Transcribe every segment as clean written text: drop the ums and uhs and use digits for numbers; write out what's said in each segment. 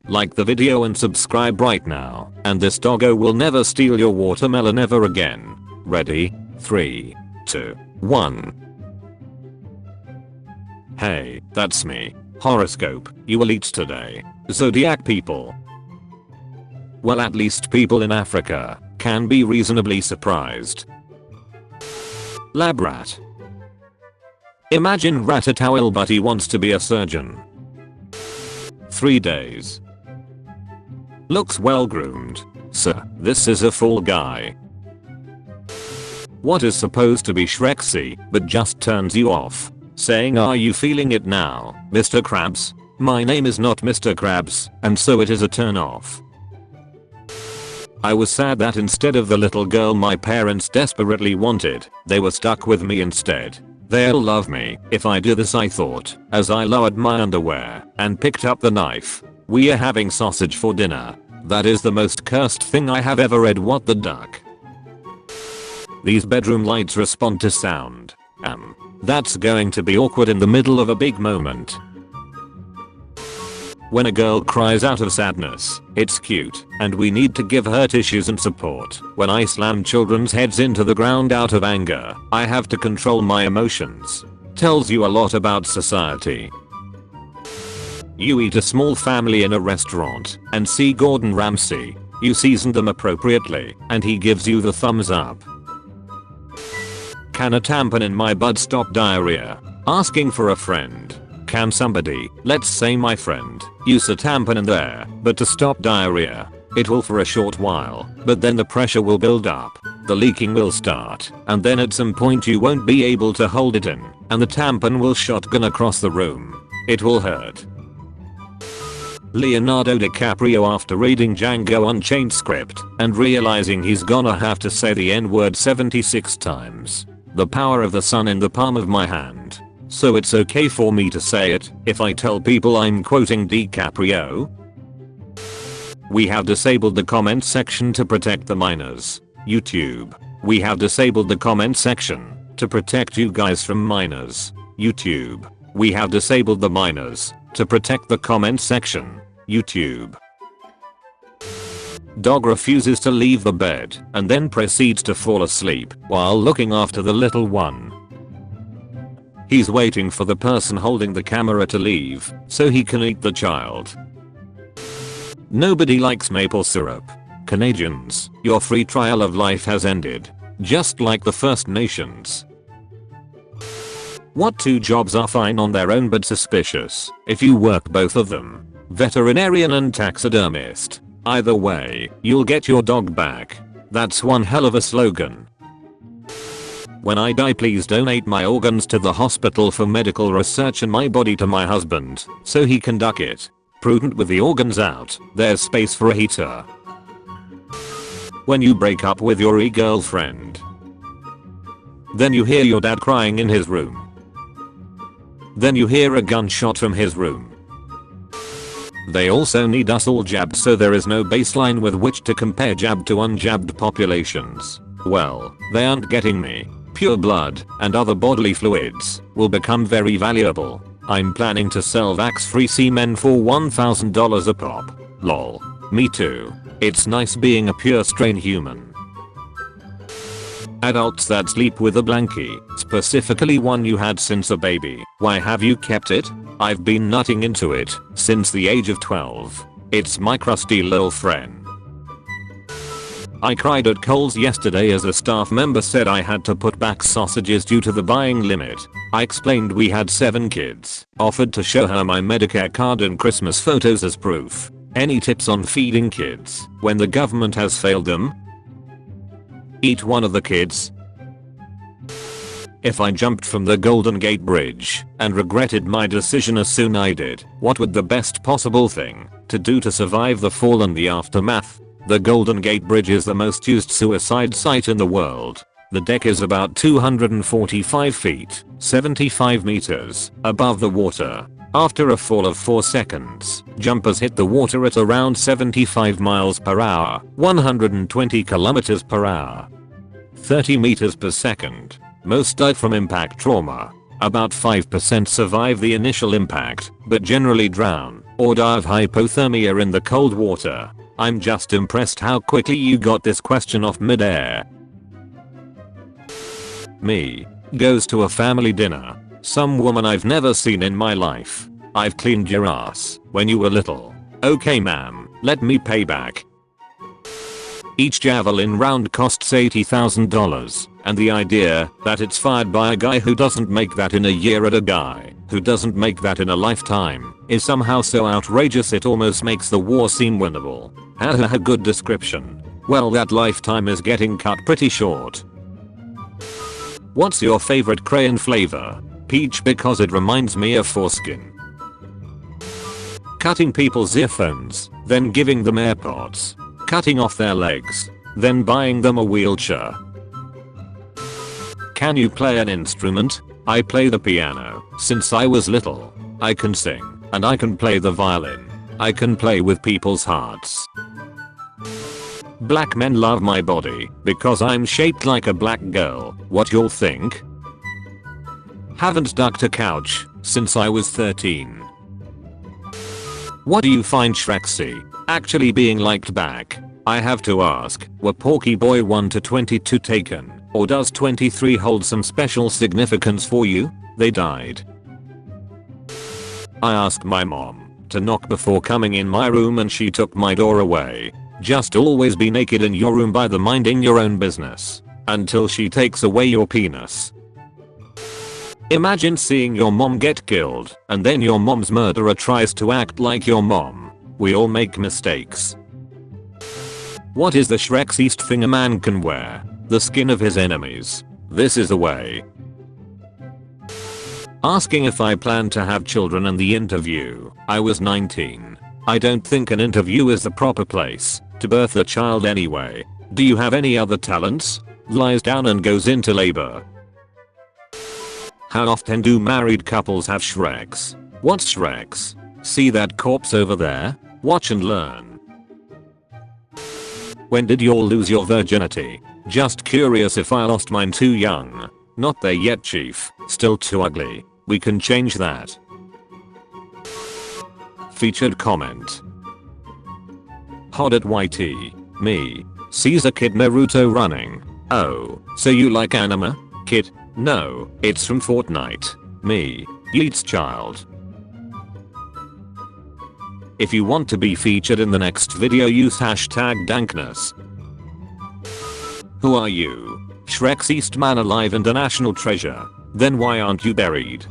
Like the video and subscribe right now, and this doggo will never steal your watermelon ever again. Ready? 3, 2, 1. Hey, that's me. Horoscope, you will eat today. Zodiac people. Well, at least people in Africa can be reasonably surprised. Lab rat. Imagine Ratatouille but he wants to be a surgeon. 3 days. Looks well groomed. Sir, this is a fall guy. What is supposed to be Shrexy but just turns you off, saying are you feeling it now, Mr. Krabs? My name is not Mr. Krabs, and so it is a turn off. I was sad that instead of the little girl my parents desperately wanted, they were stuck with me instead. They'll love me if I do this, I thought, as I lowered my underwear and picked up the knife. We are having sausage for dinner. That is the most cursed thing I have ever read. What the duck? These bedroom lights respond to sound. That's going to be awkward in the middle of a big moment. When a girl cries out of sadness, it's cute, and we need to give her tissues and support. When I slam children's heads into the ground out of anger, I have to control my emotions. Tells you a lot about society. You eat a small family in a restaurant and see Gordon Ramsay. You seasoned them appropriately, and he gives you the thumbs up. Can a tampon in my bud stop diarrhea? Asking for a friend. Can somebody, let's say my friend, use a tampon in there, but to stop diarrhea? It will for a short while, but then the pressure will build up, the leaking will start, and then at some point you won't be able to hold it in, and the tampon will shotgun across the room. It will hurt. Leonardo DiCaprio after reading Django Unchained script and realizing he's gonna have to say the N-word 76 times. The power of the sun in the palm of my hand. So it's okay for me to say it if I tell people I'm quoting DiCaprio? We have disabled the comment section to protect the minors. YouTube. We have disabled the comment section to protect you guys from minors. YouTube. We have disabled the minors to protect the comment section. YouTube. Dog refuses to leave the bed and then proceeds to fall asleep while looking after the little one. He's waiting for the person holding the camera to leave so he can eat the child. Nobody likes maple syrup. Canadians, your free trial of life has ended. Just like the First Nations. What 2 jobs are fine on their own but suspicious if you work both of them? Veterinarian and taxidermist. Either way, you'll get your dog back. That's one hell of a slogan. When I die, please donate my organs to the hospital for medical research and my body to my husband so he can duck it. Prudent with the organs out, there's space for a heater. When you break up with your e-girlfriend, then you hear your dad crying in his room. Then you hear a gunshot from his room. They also need us all jabbed, so there is no baseline with which to compare jabbed to unjabbed populations. Well, they aren't getting me. Pure blood and other bodily fluids will become very valuable. I'm planning to sell vax-free semen for $1,000 a pop. Lol. Me too. It's nice being a pure strain human. Adults that sleep with a blankie, specifically one you had since a baby. Why have you kept it? I've been nutting into it since the age of 12. It's my crusty little friend. I cried at Kohl's yesterday as a staff member said I had to put back sausages due to the buying limit. I explained we had 7 kids, offered to show her my Medicare card and Christmas photos as proof. Any tips on feeding kids when the government has failed them? Eat one of the kids. If I jumped from the Golden Gate Bridge and regretted my decision as soon I did, what would the best possible thing to do to survive the fall and the aftermath? The Golden Gate Bridge is the most used suicide site in the world. The deck is about 245 feet, 75 meters, above the water. After a fall of 4 seconds, jumpers hit the water at around 75 miles per hour, 120 kilometers per hour, 30 meters per second. Most died from impact trauma. About 5% survive the initial impact, but generally drown. or die of hypothermia in the cold water? I'm just impressed how quickly you got this question off midair. Me. Goes to a family dinner. Some woman I've never seen in my life. I've cleaned your ass when you were little. Okay ma'am, let me pay back. Each javelin round costs $80,000, and the idea that it's fired by a guy who doesn't make that in a year at a guy who doesn't make that in a lifetime is somehow so outrageous it almost makes the war seem winnable. Haha, good description. Well, that lifetime is getting cut pretty short. What's your favorite crayon flavor? Peach, because it reminds me of foreskin. Cutting people's earphones, then giving them AirPods. Cutting off their legs, then buying them a wheelchair. Can you play an instrument? I play the piano since I was little. I can sing, and I can play the violin. I can play with people's hearts. Black men love my body because I'm shaped like a black girl. What you'll think? Haven't ducked a couch since I was 13. What do you find Shrexy actually being liked back? I have to ask, were Porky Boy 1 to 22 taken, or does 23 hold some special significance for you? They died. I asked my mom to knock before coming in my room and she took my door away. Just always be naked in your room by the minding your own business until she takes away your penis. Imagine seeing your mom get killed and then your mom's murderer tries to act like your mom. We all make mistakes. What is the Shrexiest thing a man can wear? The skin of his enemies. This is the way. Asking if I plan to have children in the interview. I was 19. I don't think an interview is the proper place to birth a child anyway. Do you have any other talents? Lies down and goes into labor. How often do married couples have Shreks? What's Shreks? See that corpse over there? Watch and learn. When did you all lose your virginity? Just curious if I lost mine too young. Not there yet, chief. Still too ugly. We can change that. Featured comment. Hot at YT. Me. Sees a kid Naruto running. Oh, so you like anime? Kid. No, it's from Fortnite. Me. Yeats child. If you want to be featured in the next video, use hashtag dankness. Who are you? Shrexiest man alive and a national treasure. Then why aren't you buried?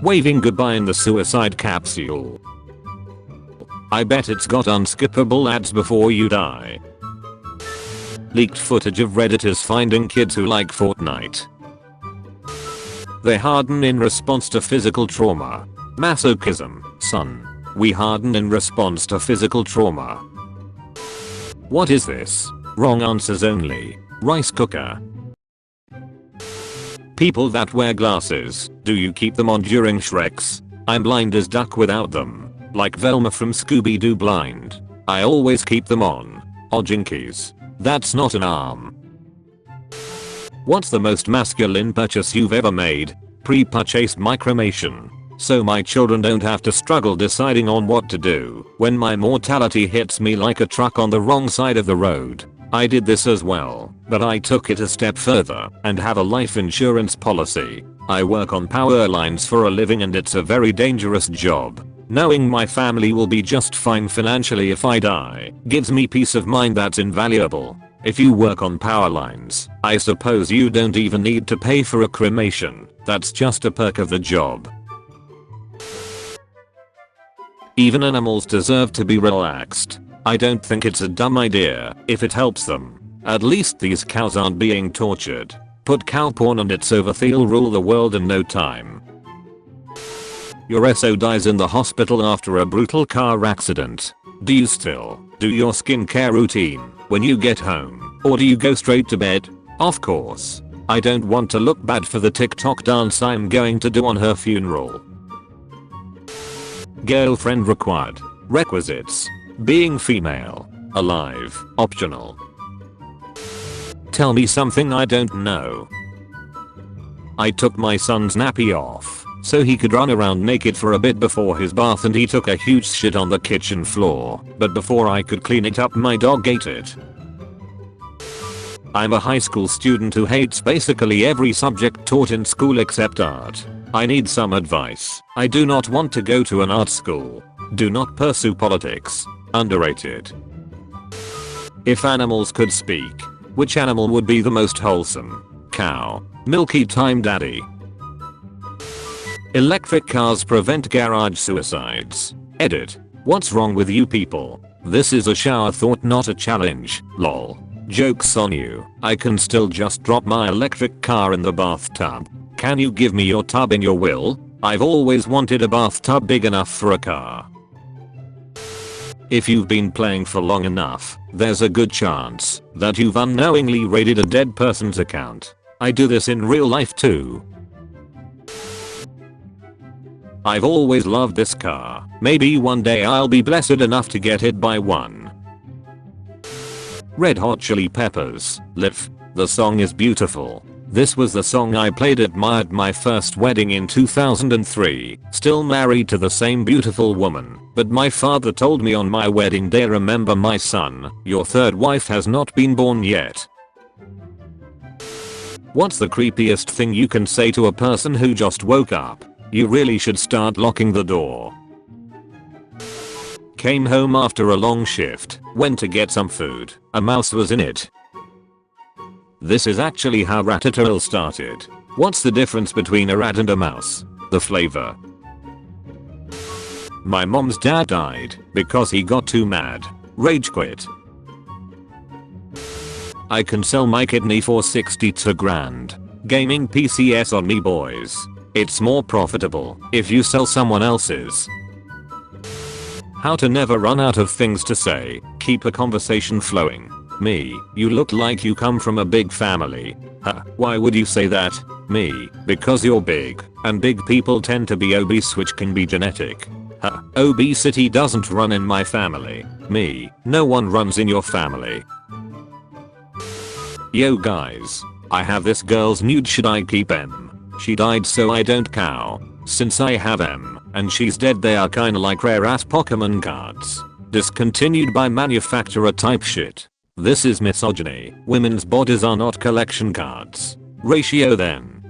Waving goodbye in the suicide capsule. I bet it's got unskippable ads before you die. Leaked footage of Redditors finding kids who like Fortnite. They harden in response to physical trauma. Masochism, son. We harden in response to physical trauma. What is this? Wrong answers only. Rice cooker. People that wear glasses, do you keep them on during Shreks? I'm blind as duck without them. Like Velma from Scooby-Doo blind. I always keep them on. Oh jinkies. That's not an arm. What's the most masculine purchase you've ever made? Pre-purchase micromation. So my children don't have to struggle deciding on what to do when my mortality hits me like a truck on the wrong side of the road. I did this as well, but I took it a step further and have a life insurance policy. I work on power lines for a living and it's a very dangerous job. Knowing my family will be just fine financially if I die gives me peace of mind that's invaluable. If you work on power lines, I suppose you don't even need to pay for a cremation. That's just a perk of the job. Even animals deserve to be relaxed. I don't think it's a dumb idea if it helps them. At least these cows aren't being tortured. Put cow porn and it's over, they'll rule the world in no time. Your SO dies in the hospital after a brutal car accident. Do you still do your skincare routine when you get home, or do you go straight to bed? Of course. I don't want to look bad for the TikTok dance I'm going to do on her funeral. Girlfriend required. Requisites. Being female. Alive. Optional. Tell me something I don't know. I took my son's nappy off so he could run around naked for a bit before his bath, and he took a huge shit on the kitchen floor, but before I could clean it up my dog ate it. I'm a high school student who hates basically every subject taught in school except art. I need some advice. I do not want to go to an art school. Do not pursue politics. Underrated. If animals could speak, which animal would be the most wholesome? Cow. Milky Time Daddy. Electric cars prevent garage suicides. Edit. What's wrong with you people? This is a shower thought, not a challenge. Lol. Joke's on you. I can still just drop my electric car in the bathtub. Can you give me your tub in your will? I've always wanted a bathtub big enough for a car. If you've been playing for long enough, there's a good chance that you've unknowingly raided a dead person's account. I do this in real life too. I've always loved this car. Maybe one day I'll be blessed enough to get hit by one. Red Hot Chili Peppers, Live. The song is beautiful. This was the song I played at my first wedding in 2003, still married to the same beautiful woman, but my father told me on my wedding day, remember my son, your third wife has not been born yet. What's the creepiest thing you can say to a person who just woke up? You really should start locking the door. Came home after a long shift, went to get some food, a mouse was in it. This is actually how Ratatouille started. What's the difference between a rat and a mouse? The flavor. My mom's dad died because he got too mad. Rage quit. I can sell my kidney for 62 grand. Gaming PCs on me boys. It's more profitable if you sell someone else's. How to never run out of things to say. Keep a conversation flowing. Me, you look like you come from a big family. Huh, why would you say that? Me, because you're big, and big people tend to be obese, which can be genetic. Huh, obesity doesn't run in my family. Me, no one runs in your family. Yo guys, I have this girl's nude, should I keep M? She died so I don't cow. Since I have M, and she's dead, they are kinda like rare ass Pokemon cards. Discontinued by manufacturer type shit. This is misogyny. Women's bodies are not collection cards. Ratio then.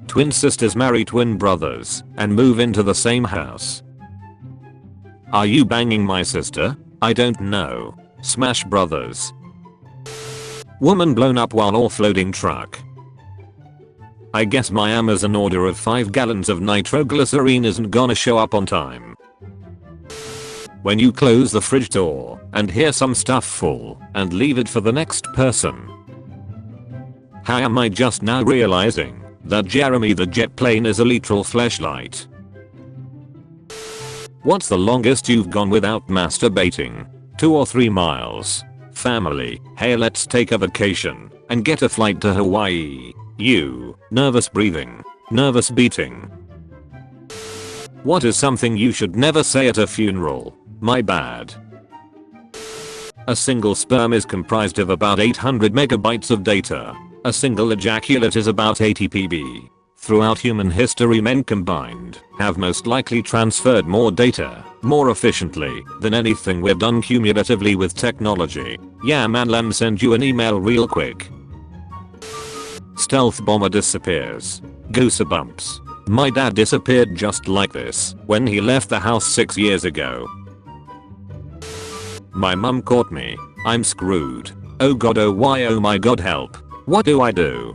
Twin sisters marry twin brothers and move into the same house. Are you banging my sister? I don't know. Smash Brothers. Woman blown up while offloading truck. I guess my Amazon order of 5 gallons of nitroglycerine isn't gonna show up on time. When you close the fridge door and hear some stuff fall and leave it for the next person. How am I just now realizing that Jeremy the jet plane is a literal fleshlight? What's the longest you've gone without masturbating? 2 or 3 miles. Family, hey, let's take a vacation and get a flight to Hawaii. You, nervous breathing, nervous beating. What is something you should never say at a funeral? My bad. A single sperm is comprised of about 800 megabytes of data. A single ejaculate is about 80 PB. Throughout human history, men combined have most likely transferred more data more efficiently than anything we've done cumulatively with technology. Yeah man, let me send you an email real quick. Stealth bomber disappears. Goosebumps. My dad disappeared just like this when he left the house 6 years ago. My mum caught me. I'm screwed. Oh god, oh why, oh my god, help. What do I do?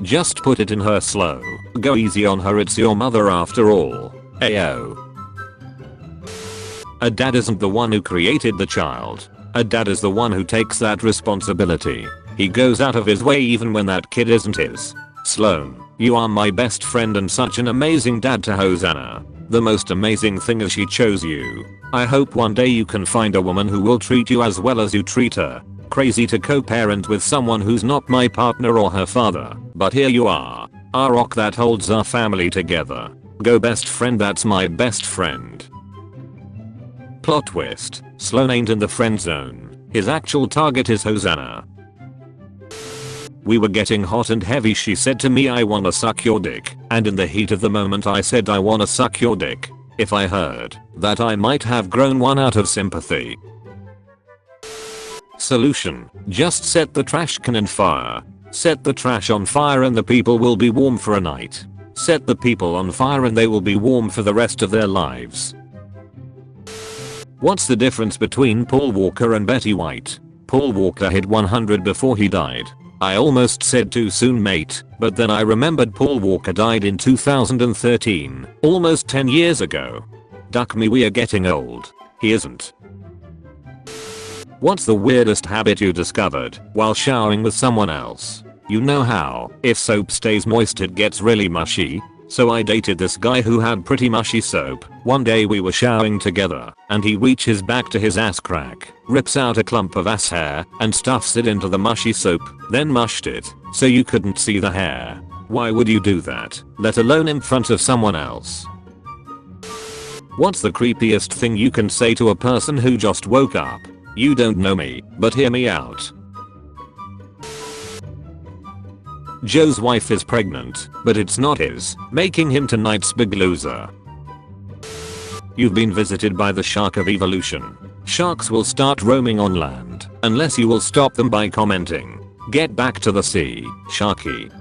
Just put it in her slow. Go easy on her, it's your mother after all. Ayo. A dad isn't the one who created the child. A dad is the one who takes that responsibility. He goes out of his way even when that kid isn't his. Sloan, you are my best friend and such an amazing dad to Hosanna. The most amazing thing is she chose you. I hope one day you can find a woman who will treat you as well as you treat her. Crazy to co-parent with someone who's not my partner or her father, but here you are. Our rock that holds our family together. Go best friend, that's my best friend. Plot twist, Sloan ain't in the friend zone. His actual target is Hosanna. We were getting hot and heavy, she said to me, I wanna suck your dick. and in the heat of the moment I said I wanna suck your dick. If I heard that, I might have grown one out of sympathy. Solution: just set the trash can on fire. Set the trash on fire and the people will be warm for a night. Set the people on fire and they will be warm for the rest of their lives. What's the difference between Paul Walker and Betty White? Paul Walker hit 100 before he died. I almost said too soon, mate, but then I remembered Paul Walker died in 2013, almost 10 years ago. Duck me, we are getting old. He isn't. What's the weirdest habit you discovered while showering with someone else? You know how, if soap stays moist it gets really mushy? So I dated this guy who had pretty mushy soap. One day we were showering together, and he reaches back to his ass crack, rips out a clump of ass hair, and stuffs it into the mushy soap, then mushed it, so you couldn't see the hair. Why would you do that, let alone in front of someone else? What's the creepiest thing you can say to a person who just woke up? You don't know me, but hear me out. Joe's wife is pregnant, but it's not his, making him tonight's big loser. You've been visited by the shark of evolution. Sharks will start roaming on land, unless you will stop them by commenting, "Get back to the sea, Sharky."